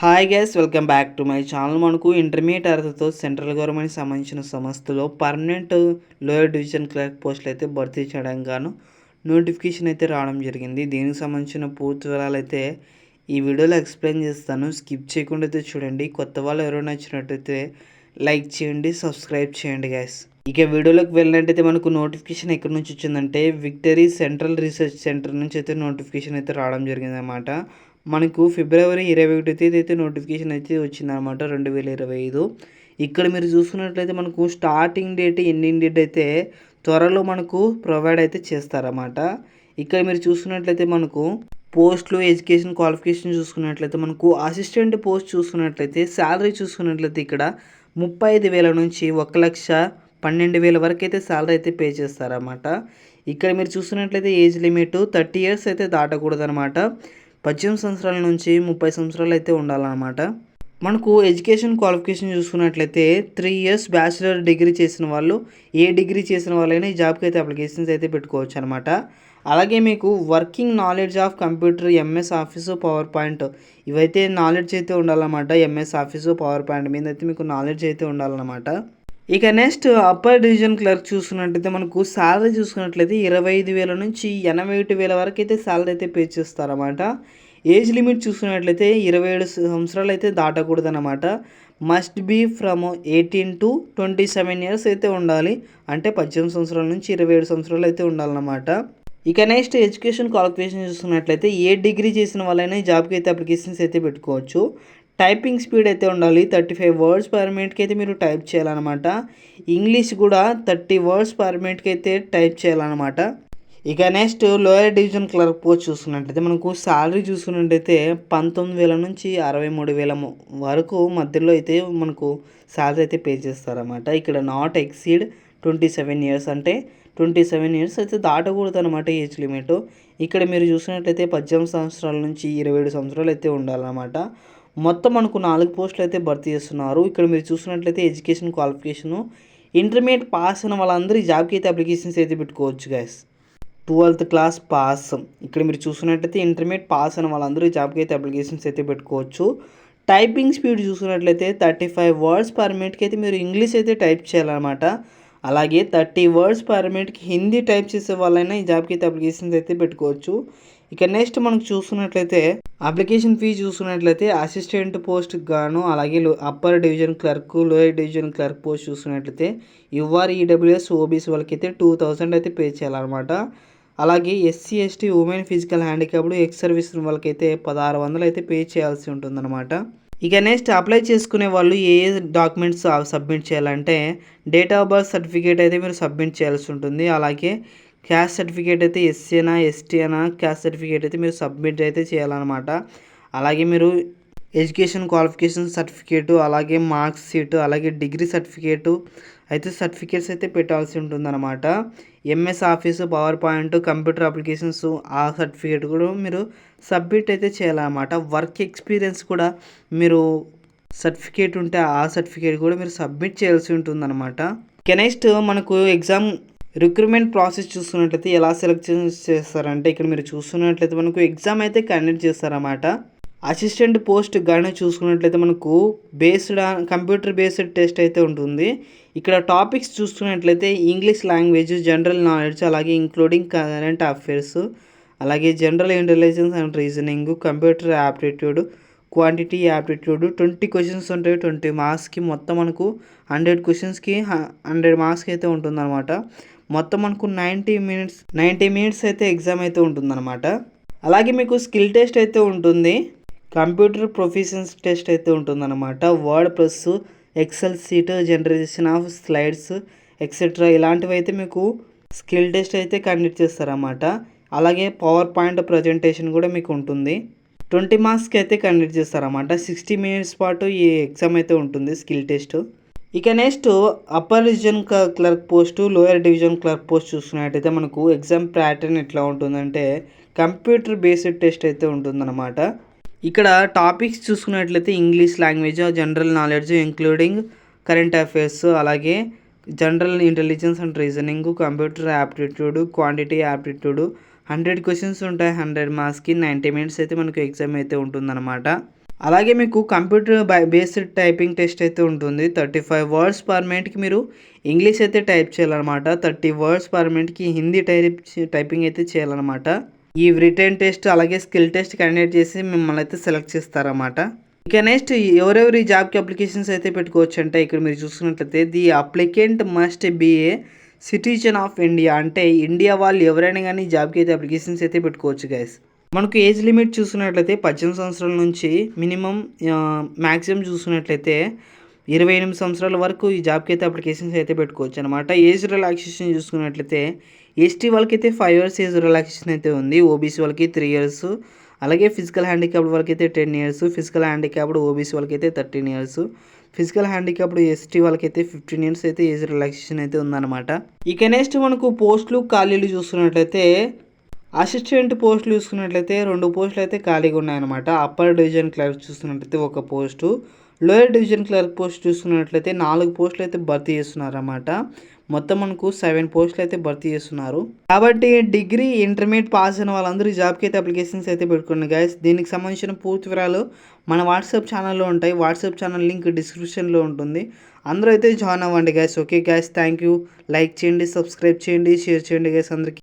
Hi guys, welcome back to my channel. మనకు intermediate అర్హతతో central government సంబంధించిన సంస్థలో పర్మనెంట్ లోయర్ డివిజన్ క్లర్క్ పోస్టులు అయితే భర్తీ చేయడానికి గాను నోటిఫికేషన్ అయితే రావడం జరిగింది. దీనికి సంబంధించిన పూర్తి వివరాలు అయితే ఈ వీడియోలో ఎక్స్ప్లెయిన్ చేస్తాను. స్కిప్ చేయకుండా అయితే చూడండి. కొత్త వాళ్ళు ఎవరైనా వచ్చినట్టయితే లైక్ చేయండి, సబ్స్క్రైబ్ చేయండి గైస్. ఇక వీడియోలోకి వెళ్ళినట్టయితే మనకు నోటిఫికేషన్ ఎక్కడి నుంచి వచ్చిందంటే విక్టరీ సెంట్రల్ రీసెర్చ్ సెంటర్ నుంచి అయితే నోటిఫికేషన్ అయితే రావడం జరిగింది అన్నమాట. మనకు ఫిబ్రవరి 21 తేదీ అయితే నోటిఫికేషన్ అయితే వచ్చిందనమాట 2025. ఇక్కడ మీరు చూసుకున్నట్లయితే మనకు స్టార్టింగ్ డేట్ ఎండింగ్ డేట్ అయితే త్వరలో మనకు ప్రొవైడ్ అయితే చేస్తారన్నమాట. ఇక్కడ మీరు చూసుకున్నట్లయితే మనకు పోస్టులు, ఎడ్యుకేషన్ క్వాలిఫికేషన్ చూసుకున్నట్లయితే మనకు అసిస్టెంట్ పోస్ట్ చూసుకున్నట్లయితే శాలరీ చూసుకున్నట్లయితే ఇక్కడ 35,000 నుంచి 1,12,000 వరకు అయితే శాలరీ అయితే పే చేస్తారన్నమాట. ఇక్కడ మీరు చూసుకున్నట్లయితే ఏజ్ లిమిట్ 30 ఇయర్స్ అయితే దాటకూడదు అనమాట. 18 సంవత్సరాల నుంచి 30 సంవత్సరాలు అయితే ఉండాలన్నమాట. మనకు ఎడ్యుకేషన్ క్వాలిఫికేషన్ చూసుకున్నట్లయితే 3 ఇయర్స్ బ్యాచిలర్ డిగ్రీ చేసిన వాళ్ళు, ఏ డిగ్రీ చేసిన వాళ్ళైనా ఈ జాబ్కి అయితే అప్లికేషన్స్ అయితే పెట్టుకోవచ్చు అనమాట. అలాగే మీకు working knowledge of computer, MS office, power point ఇవైతే నాలెడ్జ్ అయితే ఉండాలన్నమాట. ఎంఎస్ ఆఫీసు, పవర్ పాయింట్ మీద అయితే మీకు నాలెడ్జ్ అయితే ఉండాలన్నమాట. ఇక నెక్స్ట్ అప్పర్ డివిజన్ క్లర్క్ చూసుకున్నట్లయితే మనకు శాలరీ చూసుకున్నట్లయితే 25,000 నుంచి 81,000 వరకు అయితే శాలరీ అయితే పే చేస్తారన్నమాట. ఏజ్ లిమిట్ చూసుకున్నట్లయితే 27 సంవత్సరాలు అయితే దాటకూడదు అనమాట. Must be from 18 to 27 years అయితే ఉండాలి. అంటే 18 సంవత్సరాల నుంచి 27 సంవత్సరాలు అయితే ఉండాలన్నమాట. ఇక నెక్స్ట్ ఎడ్యుకేషన్ క్వాలిఫికేషన్ చూసుకున్నట్లయితే ఏ డిగ్రీ చేసిన వాళ్ళైనా ఈ జాబ్కి అయితే అప్లికేషన్స్ అయితే పెట్టుకోవచ్చు. టైపింగ్ స్పీడ్ అయితే ఉండాలి. 35 వర్డ్స్ పర్ మినిట్కి అయితే మీరు టైప్ చేయాలన్నమాట. ఇంగ్లీష్ కూడా 30 వర్డ్స్ పర్ మినిట్కి అయితే టైప్ చేయాలన్నమాట. ఇక next lower division clerk post చూసుకున్నట్టయితే మనకు శాలరీ చూసుకున్నట్టయితే 19,000 నుంచి 63,000 వరకు మధ్యలో అయితే మనకు శాలరీ అయితే పే చేస్తారన్నమాట. ఇక్కడ నాట్ ఎక్సీడ్ 27 ఇయర్స్ అంటే 27 ఇయర్స్ అయితే దాటకూడదు అనమాట ఏజ్ లిమిట్. ఇక్కడ మీరు చూసినట్లయితే 18 సంవత్సరాల నుంచి 27 సంవత్సరాలు అయితే ఉండాలన్నమాట. మొత్తం మనకు 4 పోస్టులు అయితే భర్తీ చేస్తున్నారు. ఇక్కడ మీరు చూసినట్లయితే ఎడ్యుకేషన్ క్వాలిఫికేషను ఇంటర్మీడియట్ పాస్ అయిన వాళ్ళందరూ ఈ జాబ్కి అయితే అప్లికేషన్స్ అయితే పెట్టుకోవచ్చు గైస్. 12th class pass. ఇక్కడ మీరు చూసినట్లయితే ఇంటర్మీడియట్ పాస్ అయిన వాళ్ళందరూ ఈ జాబ్కి అయితే అప్లికేషన్స్ అయితే పెట్టుకోవచ్చు. టైపింగ్ స్పీడ్ చూసుకున్నట్లయితే 35 వర్డ్స్ పర్ మినిట్కి అయితే మీరు ఇంగ్లీష్ అయితే టైప్ చేయాలన్నమాట. అలాగే 30 వర్డ్స్ పర్ మినిట్కి హిందీ టైప్ చేసే వాళ్ళైనా ఈ జాబ్కి అయితే అప్లికేషన్స్ అయితే పెట్టుకోవచ్చు. ఇక నెక్స్ట్ మనకు చూసుకున్నట్లయితే అప్లికేషన్ ఫీ చూసుకున్నట్లయితే అసిస్టెంట్ పోస్ట్కి గాను, అలాగే upper division clerk, lower division clerk post చూసుకున్నట్లయితే యుఆర్, ఈడబ్ల్యూఎస్, ఓబీసీ వాళ్ళకి అయితే 2,000 అయితే పే చేయాలన్నమాట. అలాగే SC, ST, women, physical handicapped, ex service వాళ్ళకైతే 1,600 అయితే పే చేయాల్సి ఉంటుందన్నమాట. ఇక నెక్స్ట్ అప్లై చేసుకునే వాళ్ళు ఏ డాక్యుమెంట్స్ సబ్మిట్ చేయాలంటే డేట్ ఆఫ్ బర్త్ సర్టిఫికేట్ అయితే మీరు సబ్మిట్ చేయాల్సి ఉంటుంది. అలాగే క్యాస్ట్ సర్టిఫికేట్ అయితే ఎస్సీ అయినా ఎస్టీ అయినా క్యాస్ట్ సర్టిఫికేట్ అయితే మీరు సబ్మిట్ అయితే చేయాలన్నమాట. అలాగే మీరు ఎడ్యుకేషన్ క్వాలిఫికేషన్ సర్టిఫికేటు, అలాగే మార్క్స్ షీటు, అలాగే డిగ్రీ సర్టిఫికేటు అయితే సర్టిఫికేట్స్ అయితే పెట్టాల్సి ఉంటుందన్నమాట. MS office, power point, computer applications ఆ సర్టిఫికేట్ కూడా మీరు సబ్మిట్ అయితే చేయాలన్నమాట. వర్క్ ఎక్స్పీరియన్స్ కూడా మీరు సర్టిఫికేట్ ఉంటే ఆ సర్టిఫికేట్ కూడా మీరు సబ్మిట్ చేయాల్సి ఉంటుందన్నమాట. నెక్స్ట్ మనకు ఎగ్జామ్ రిక్రూట్మెంట్ ప్రాసెస్ చూసుకున్నట్లయితే ఎలా సెలెక్ట్ చేస్తారంటే ఇక్కడ మీరు చూసుకున్నట్లయితే మనకు ఎగ్జామ్ అయితే కండక్ట్ చేస్తారన్నమాట. అసిస్టెంట్ పోస్ట్ గాను చూసుకున్నట్లయితే మనకు కంప్యూటర్ బేస్డ్ టెస్ట్ అయితే ఉంటుంది. ఇక్కడ టాపిక్స్ చూసుకున్నట్లయితే ఇంగ్లీష్ లాంగ్వేజ్, జనరల్ నాలెడ్జ్, అలాగే ఇంక్లూడింగ్ కరెంట్ అఫైర్స్, అలాగే general intelligence and reasoning, computer aptitude, quantity aptitude 20 questions ఉంటాయి. 20 మార్క్స్కి మొత్తం మనకు 100 క్వశ్చన్స్కి 100 మార్క్స్కి అయితే ఉంటుందన్నమాట. మొత్తం మనకు 90 మినిట్స్ అయితే ఎగ్జామ్ అయితే ఉంటుందన్నమాట. అలాగే మీకు స్కిల్ టెస్ట్ అయితే ఉంటుంది. కంప్యూటర్ ప్రొఫిషియన్సీ టెస్ట్ అయితే ఉంటుందన్నమాట. Word plus Excel sheet, generation of slides etcetera ఇలాంటివి అయితే మీకు స్కిల్ టెస్ట్ అయితే కండక్ట్ చేస్తారన్నమాట. అలాగే పవర్ పాయింట్ ప్రజెంటేషన్ కూడా మీకు ఉంటుంది. 20 మార్క్స్కి అయితే కండక్ట్ చేస్తారన్నమాట. 60 మినిట్స్ పాటు ఈ ఎగ్జామ్ అయితే ఉంటుంది స్కిల్ టెస్ట్. ఇక next upper division clerk post, lower division clerk post చూసుకున్నట్టయితే మనకు ఎగ్జామ్ ప్యాటర్న్ ఎట్లా ఉంటుందంటే కంప్యూటర్ బేస్డ్ టెస్ట్ అయితే ఉంటుందన్నమాట. ఇక్కడ టాపిక్స్ చూసుకున్నట్లయితే English language, general knowledge including current affairs, అలాగే general intelligence and reasoning, computer aptitude, quantity aptitude 100 questions ఉంటాయి. 100 మార్క్స్కి 90 మినిట్స్ అయితే మనకు ఎగ్జామ్ అయితే ఉంటుందన్నమాట. అలాగే మీకు కంప్యూటర్ బేస్డ్ టైపింగ్ టెస్ట్ అయితే ఉంటుంది. 35 వర్డ్స్ పర్ మినిట్‌కి మీరు ఇంగ్లీష్ అయితే టైప్ చేయాలనమాట. 30 వర్డ్స్ పర్ మినిట్‌కి హిందీ టైపింగ్ అయితే చేయాలనమాట. ఈ రిటెన్ టెస్ట్ అలాగే స్కిల్ టెస్ట్ కండక్ట్ చేసి మిమ్మల్ని అయితే సెలెక్ట్ చేస్తారన్నమాట. ఇక నెక్స్ట్ ఎవరెవరు ఈ జాబ్‌కి అప్లికేషన్స్ అయితే పెట్టుకోవచ్చు అంటే ఇక్కడ మీరు చూసుకున్నట్లయితే the applicant must be A citizen of India, అంటే ఇండియా వాళ్ళు ఎవరైనా కానీ జాబ్‌కి అయితే అప్లికేషన్స్ అయితే పెట్టుకోవచ్చు గైస్. మనకు ఏజ్ లిమిట్ చూసుకున్నట్లయితే 18 సంవత్సరాల నుంచి మినిమం మ్యాక్సిమం చూసుకున్నట్లయితే 28 సంవత్సరాల వరకు ఈ జాబ్‌కి అయితే అప్లికేషన్స్ అయితే పెట్టుకోవచ్చు అనమాట. ఏజ్ రిలాక్సేషన్ చూసుకున్నట్లయితే ఎస్టీ వాళ్ళకైతే 5 ఇయర్స్ ఏజ్ రిలాక్సేషన్ అయితే ఉంది. ఓబీసీ వాళ్ళకి 3 ఇయర్స్, అలాగే ఫిజికల్ హ్యాండిక్యాప్డ్ వాళ్ళకైతే 10 ఇయర్స్, ఫిజికల్ హ్యాండిక్యాప్డ్ ఓబీసీ వాళ్ళకైతే 13 ఇయర్స్, ఫిజికల్ హ్యాండిక్యాప్డ్ ఎస్టీ వాళ్ళకైతే 15 ఇయర్స్ అయితే ఏజ్ రిలాక్సేషన్ అయితే ఉందన్నమాట. ఇక నెక్స్ట్ మనకు పోస్టులు ఖాళీలు చూసుకున్నట్లయితే అసిస్టెంట్ పోస్టులు చూసుకున్నట్లయితే 2 పోస్టులు అయితే ఖాళీగా ఉన్నాయన్నమాట. అప్పర్ డివిజన్ క్లర్క్ చూసుకున్నట్లయితే 1 post, lower division clerk post చూసుకున్నట్లయితే 4 పోస్టులు అయితే భర్తీ చేస్తున్నారన్నమాట. మొత్తం మనకు 7 పోస్టులు అయితే భర్తీ చేస్తున్నారు. కాబట్టి డిగ్రీ ఇంటర్మీడియట్ పాస్ అయిన వాళ్ళందరూ జాబ్కి అయితే అప్లికేషన్స్ అయితే పెట్టుకోండి గైస్. దీనికి సంబంధించిన పూర్తి వివరాలు మన వాట్సాప్ ఛానల్లో ఉంటాయి. వాట్సాప్ ఛానల్ లింక్ డిస్క్రిప్షన్లో ఉంటుంది. అందరూ అయితే జాయిన్ అవ్వండి guys. Okay guys, thank you. Like చేయండి, సబ్స్క్రైబ్ చేయండి, షేర్ చేయండి గైస్ అందరికీ.